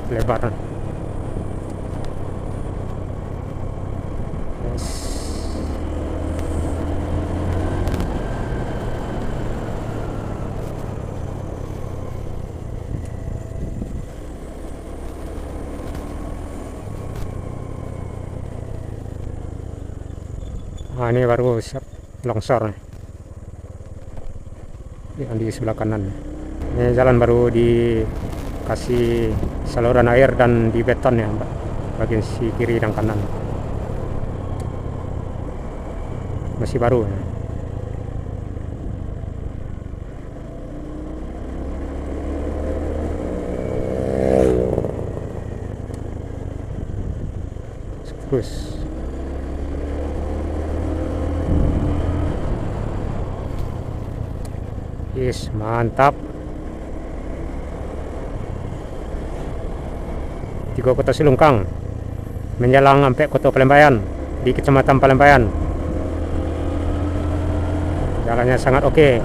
lebar. Yes. Nah, ini baru siap longsor yang di sebelah kanan. Ini jalan baru dikasih saluran air dan di beton ya, bagian sisi kiri dan kanan. Masih baru ya. Terus yes, mantap. Tiga Kota Silungkang menjelang sampai Kota Palembayan di Kecamatan Palembayan. Jalannya sangat oke.